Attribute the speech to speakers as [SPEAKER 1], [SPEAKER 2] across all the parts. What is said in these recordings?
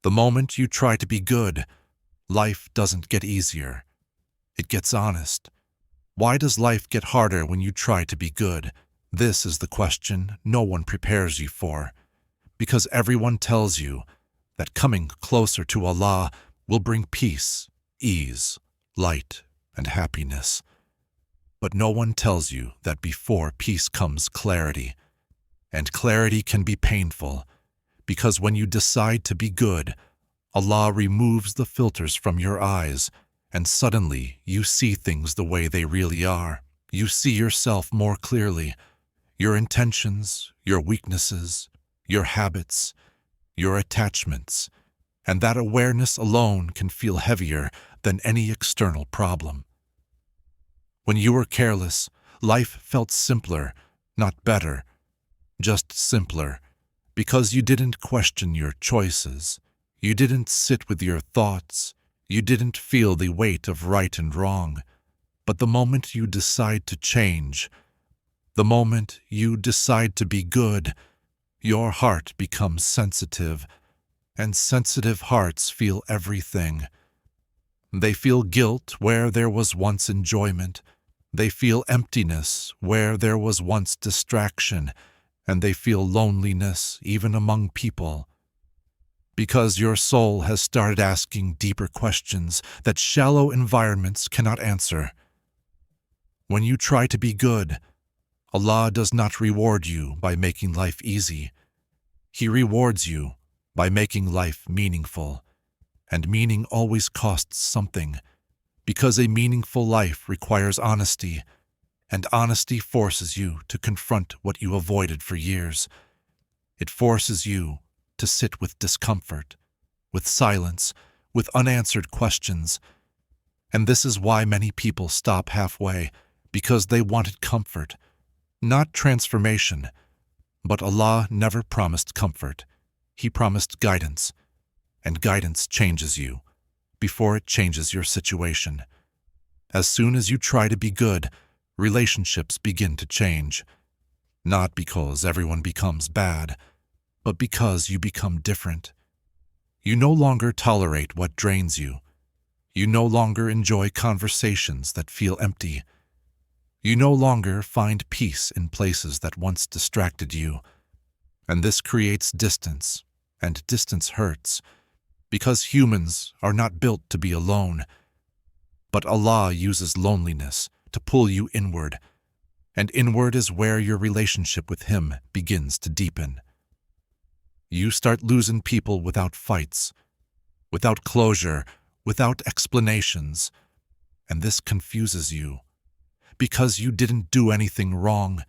[SPEAKER 1] The moment you try to be good, life doesn't get easier. It gets honest. Why does life get harder when you try to be good? This is the question no one prepares you for. Because everyone tells you that coming closer to Allah will bring peace, ease, light, and happiness. But no one tells you that before peace comes clarity. And clarity can be painful, because when you decide to be good, Allah removes the filters from your eyes, and suddenly you see things the way they really are. You see yourself more clearly, your intentions, your weaknesses, your habits, your attachments, and that awareness alone can feel heavier than any external problem. When you were careless, life felt simpler, not better, just simpler, because you didn't question your choices, you didn't sit with your thoughts, you didn't feel the weight of right and wrong. But the moment you decide to change, the moment you decide to be good, your heart becomes sensitive, and sensitive hearts feel everything. They feel guilt where there was once enjoyment, they feel emptiness where there was once distraction, and they feel loneliness even among people. Because your soul has started asking deeper questions that shallow environments cannot answer. When you try to be good, Allah does not reward you by making life easy. He rewards you by making life meaningful. And meaning always costs something, because a meaningful life requires honesty, and honesty forces you to confront what you avoided for years. It forces you to sit with discomfort, with silence, with unanswered questions. And this is why many people stop halfway, because they wanted comfort, not transformation. But Allah never promised comfort. He promised guidance, and guidance changes you before it changes your situation. As soon as you try to be good, relationships begin to change, not because everyone becomes bad, but because you become different. You no longer tolerate what drains you. You no longer enjoy conversations that feel empty. You no longer find peace in places that once distracted you. And this creates distance, and distance hurts, because humans are not built to be alone. But Allah uses loneliness to pull you inward, and inward is where your relationship with Him begins to deepen. You start losing people without fights, without closure, without explanations, and this confuses you, because you didn't do anything wrong.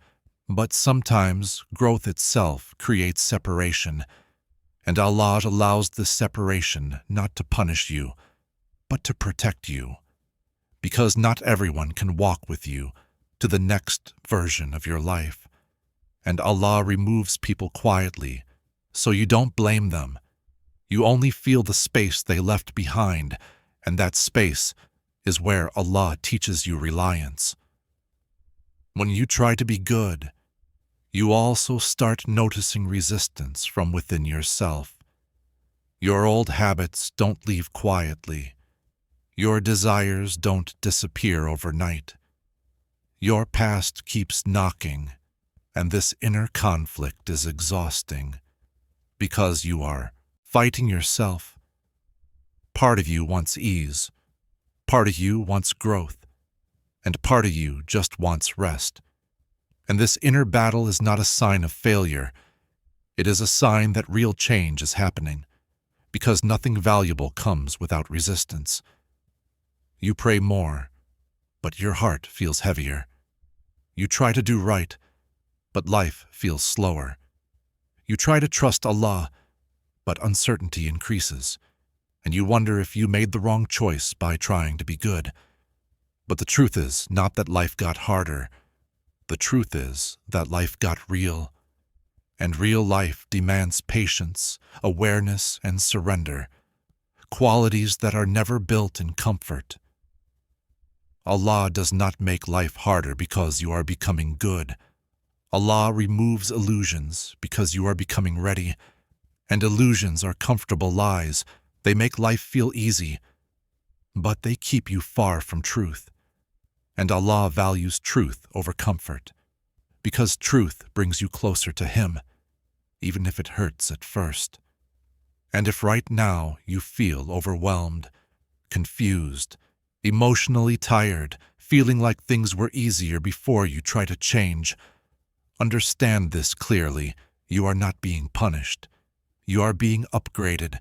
[SPEAKER 1] But sometimes growth itself creates separation, and Allah allows this separation not to punish you, but to protect you, because not everyone can walk with you to the next version of your life. And Allah removes people quietly, so you don't blame them. You only feel the space they left behind, and that space is where Allah teaches you reliance. When you try to be good, you also start noticing resistance from within yourself. Your old habits don't leave quietly. Your desires don't disappear overnight. Your past keeps knocking, and this inner conflict is exhausting, because you are fighting yourself. Part of you wants ease, part of you wants growth, and part of you just wants rest. And this inner battle is not a sign of failure. It is a sign that real change is happening, because nothing valuable comes without resistance. You pray more, but your heart feels heavier. You try to do right, but life feels slower. You try to trust Allah, but uncertainty increases, and you wonder if you made the wrong choice by trying to be good. But the truth is not that life got harder. The truth is that life got real, and real life demands patience, awareness, and surrender, qualities that are never built in comfort. Allah does not make life harder because you are becoming good. Allah removes illusions because you are becoming ready, And illusions are comfortable lies. They make life feel easy, but they keep you far from truth. And Allah values truth over comfort, because truth brings you closer to Him, even if it hurts at first. And if right now you feel overwhelmed, confused, emotionally tired, feeling like things were easier before you try to change, understand this clearly: you are not being punished. You are being upgraded.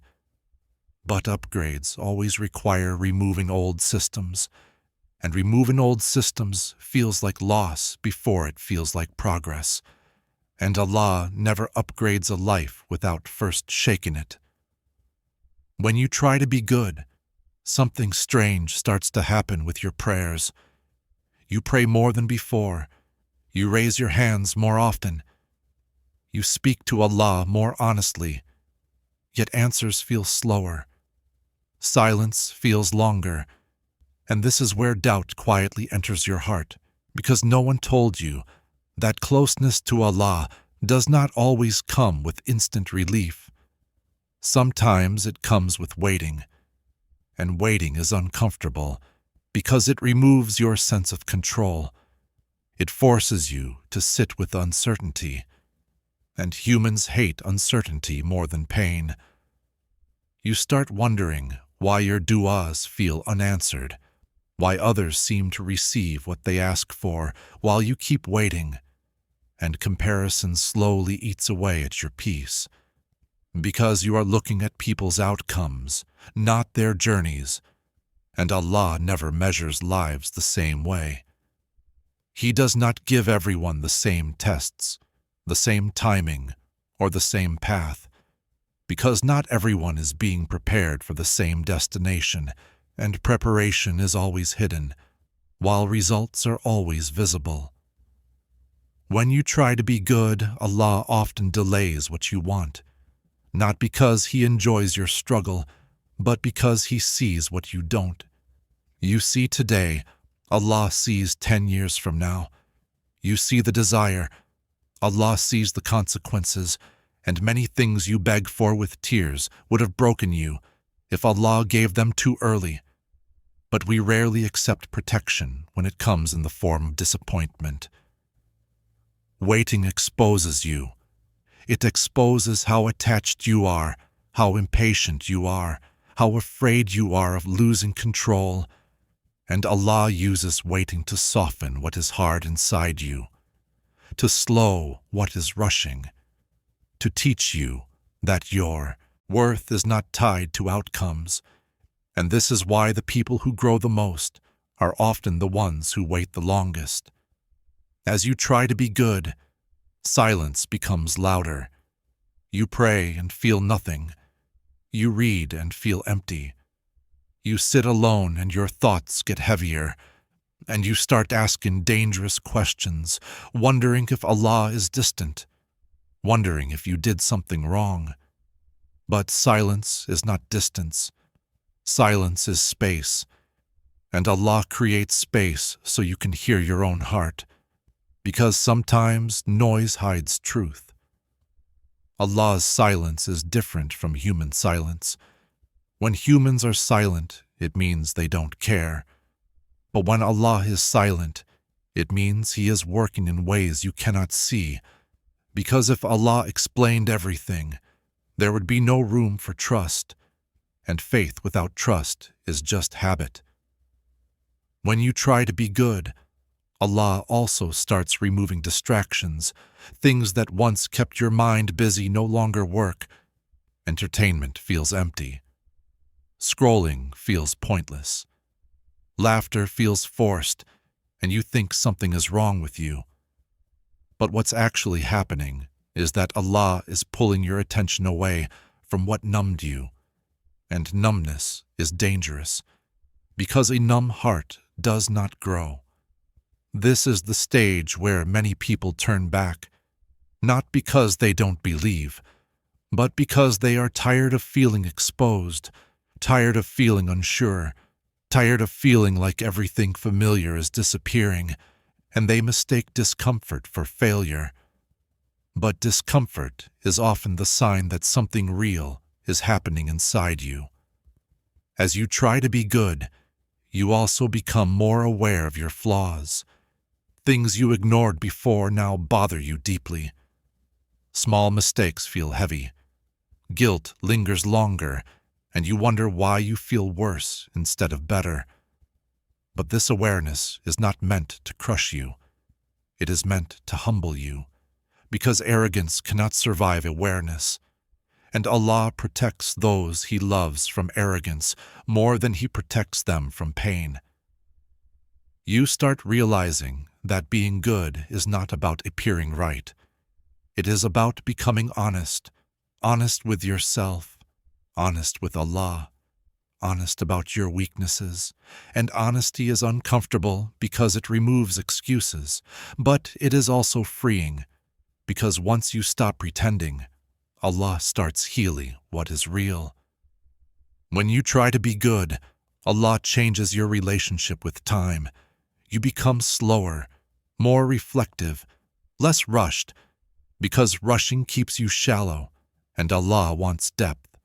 [SPEAKER 1] But upgrades always require removing old systems, and removing old systems feels like loss before it feels like progress. And Allah never upgrades a life without first shaking it. When you try to be good, something strange starts to happen with your prayers. You pray more than before. You raise your hands more often. You speak to Allah more honestly, yet answers feel slower. Silence feels longer, and this is where doubt quietly enters your heart, because no one told you that closeness to Allah does not always come with instant relief. Sometimes it comes with waiting, and waiting is uncomfortable because it removes your sense of control. It forces you to sit with uncertainty, and humans hate uncertainty more than pain. You start wondering why your du'as feel unanswered, why others seem to receive what they ask for while you keep waiting, and comparison slowly eats away at your peace, because you are looking at people's outcomes, not their journeys, and Allah never measures lives the same way. He does not give everyone the same tests, the same timing, or the same path, because not everyone is being prepared for the same destination, and preparation is always hidden, while results are always visible. When you try to be good, Allah often delays what you want, not because He enjoys your struggle, but because He sees what you don't. You see today, Allah sees 10 years from now. You see the desire, Allah sees the consequences, and many things you beg for with tears would have broken you if Allah gave them too early. But we rarely accept protection when it comes in the form of disappointment. Waiting exposes you. It exposes how attached you are, how impatient you are, how afraid you are of losing control. And Allah uses waiting to soften what is hard inside you, to slow what is rushing, to teach you that your worth is not tied to outcomes. And this is why the people who grow the most are often the ones who wait the longest. As you try to be good, silence becomes louder. You pray and feel nothing. You read and feel empty. You sit alone and your thoughts get heavier, and you start asking dangerous questions, wondering if Allah is distant, wondering if you did something wrong. But silence is not distance. Silence is space, and Allah creates space so you can hear your own heart, because sometimes noise hides truth. Allah's silence is different from human silence. When humans are silent, it means they don't care. But when Allah is silent, it means He is working in ways you cannot see, because if Allah explained everything, there would be no room for trust, and faith without trust is just habit. When you try to be good, Allah also starts removing distractions. Things that once kept your mind busy no longer work. Entertainment feels empty. Scrolling feels pointless. Laughter feels forced, and you think something is wrong with you. But what's actually happening is that Allah is pulling your attention away from what numbed you. And numbness is dangerous, because a numb heart does not grow. This is the stage where many people turn back, not because they don't believe, but because they are tired of feeling exposed, tired of feeling unsure, tired of feeling like everything familiar is disappearing, and they mistake discomfort for failure. But discomfort is often the sign that something real is happening inside you. As you try to be good, you also become more aware of your flaws. Things you ignored before now bother you deeply. Small mistakes feel heavy. Guilt lingers longer, and you wonder why you feel worse instead of better. But this awareness is not meant to crush you. It is meant to humble you, because arrogance cannot survive awareness. And Allah protects those He loves from arrogance more than He protects them from pain. You start realizing that being good is not about appearing right. It is about becoming honest with yourself, honest with Allah, honest about your weaknesses. And honesty is uncomfortable because it removes excuses, but it is also freeing, because once you stop pretending, Allah starts healing what is real. When you try to be good, Allah changes your relationship with time. You become slower, more reflective, less rushed, because rushing keeps you shallow, and Allah wants depth.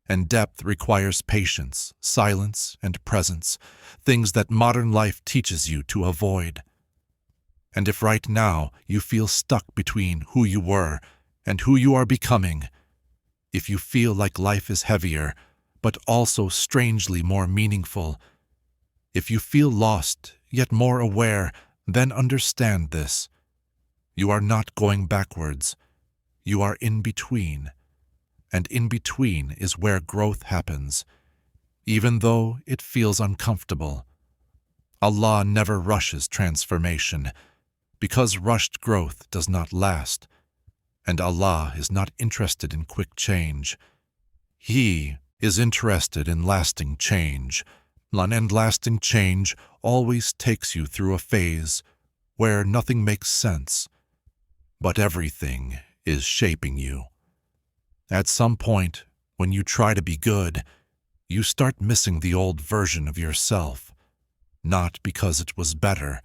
[SPEAKER 1] And depth requires patience, silence, and presence, things that modern life teaches you to avoid. And if right now you feel stuck between who you were and who you are becoming, if you feel like life is heavier, but also strangely more meaningful, if you feel lost yet more aware, then understand this. You are not going backwards. You are in between. And in between is where growth happens, even though it feels uncomfortable. Allah never rushes transformation, because rushed growth does not last, and Allah is not interested in quick change. He is interested in lasting change, and lasting change always takes you through a phase where nothing makes sense, but everything is shaping you. At some point, when you try to be good, you start missing the old version of yourself, not because it was better,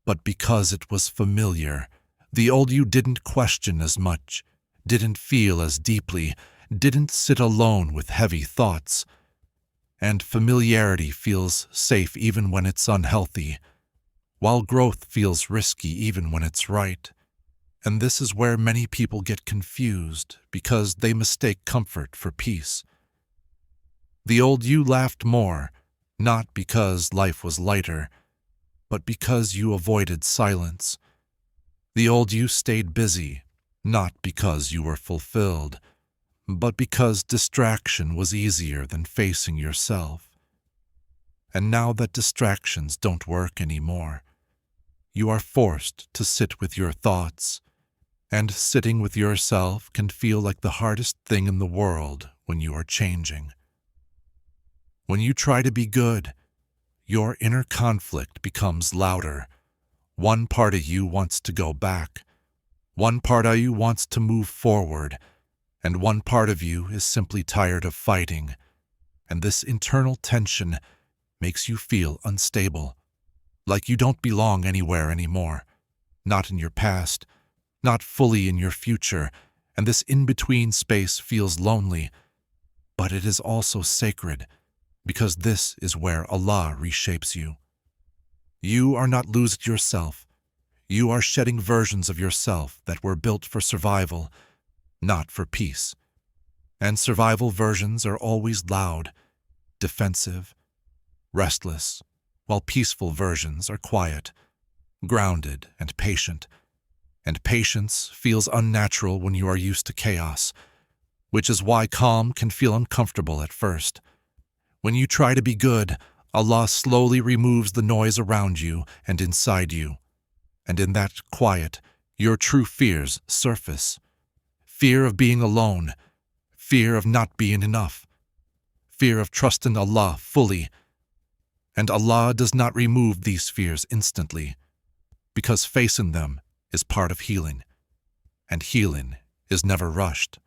[SPEAKER 1] but because it was familiar. The old you didn't question as much, didn't feel as deeply, didn't sit alone with heavy thoughts. And familiarity feels safe even when it's unhealthy, while growth feels risky even when it's right. And this is where many people get confused, because they mistake comfort for peace. The old you laughed more, not because life was lighter, but because you avoided silence. The old you stayed busy, not because you were fulfilled, but because distraction was easier than facing yourself. And now that distractions don't work anymore, you are forced to sit with your thoughts, and sitting with yourself can feel like the hardest thing in the world when you are changing. When you try to be good, your inner conflict becomes louder. One part of you wants to go back. One part of you wants to move forward. And one part of you is simply tired of fighting. And this internal tension makes you feel unstable, like you don't belong anywhere anymore, not in your past, not fully in your future, and this in-between space feels lonely, but it is also sacred, because this is where Allah reshapes you. You are not losing yourself. You are shedding versions of yourself that were built for survival, not for peace. And survival versions are always loud, defensive, restless, while peaceful versions are quiet, grounded, and patient. And patience feels unnatural when you are used to chaos, which is why calm can feel uncomfortable at first. When you try to be good, Allah slowly removes the noise around you and inside you. And in that quiet, your true fears surface. Fear of being alone, fear of not being enough, fear of trusting Allah fully. And Allah does not remove these fears instantly, because facing them is part of healing, and healing is never rushed.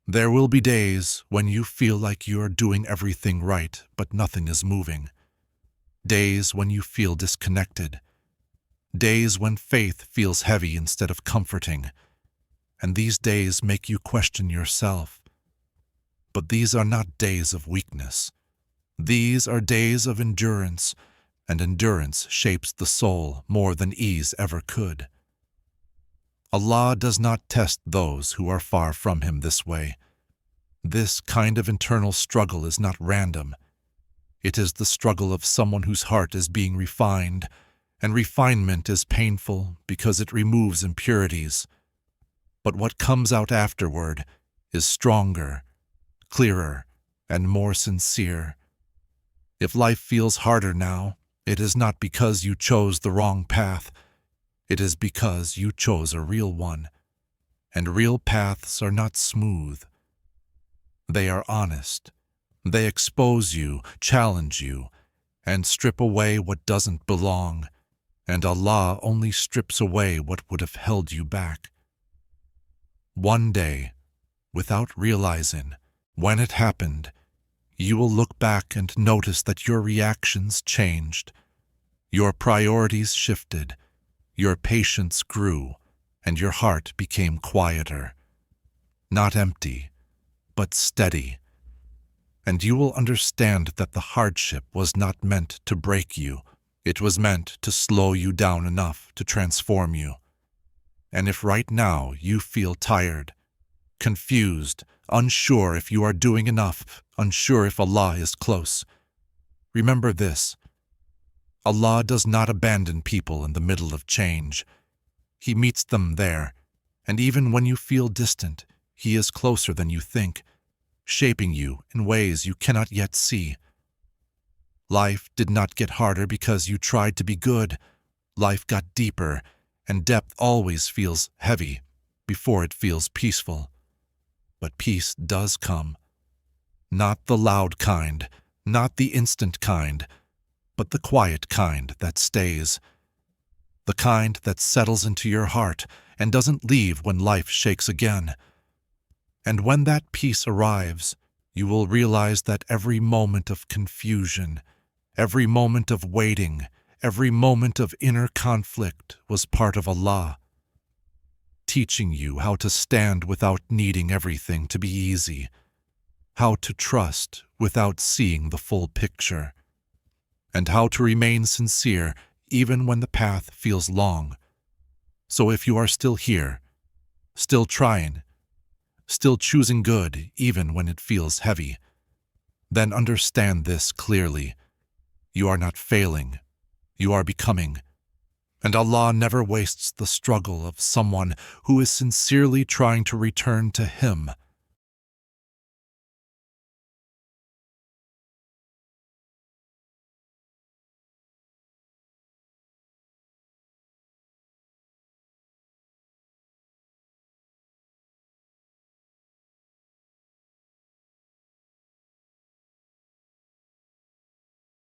[SPEAKER 1] There will be days when you feel like you are doing everything right, but nothing is moving. Days when you feel disconnected. days when faith feels heavy instead of comforting, and these days make you question yourself. But these are not days of weakness. These are days of endurance, and endurance shapes the soul more than ease ever could. Allah does not test those who are far from Him this way. This kind of internal struggle is not random. It is the struggle of someone whose heart is being refined, and refinement is painful because it removes impurities. But what comes out afterward is stronger, clearer, and more sincere. If life feels harder now, it is not because you chose the wrong path. It is because you chose a real one. And real paths are not smooth. They are honest. They expose you, challenge you, and strip away what doesn't belong. And Allah only strips away what would have held you back. One day, without realizing, when it happened, you will look back and notice that your reactions changed. Your priorities shifted. Your patience grew, and your heart became quieter. Not empty, but steady. And you will understand that the hardship was not meant to break you. It was meant to slow you down enough to transform you. And if right now you feel tired, confused, unsure if you are doing enough, unsure if Allah is close, remember this: Allah does not abandon people in the middle of change. He meets them there, and even when you feel distant, He is closer than you think, shaping you in ways you cannot yet see. Life did not get harder because you tried to be good. Life got deeper, and depth always feels heavy before it feels peaceful. But peace does come. Not the loud kind, not the instant kind, but the quiet kind that stays. The kind that settles into your heart and doesn't leave when life shakes again. And when that peace arrives, you will realize that every moment of confusion, every moment of waiting, every moment of inner conflict was part of Allah, teaching you how to stand without needing everything to be easy, how to trust without seeing the full picture, and how to remain sincere even when the path feels long. So if you are still here, still trying, still choosing good even when it feels heavy, then understand this clearly: you are not failing, you are becoming. And Allah never wastes the struggle of someone who is sincerely trying to return to Him.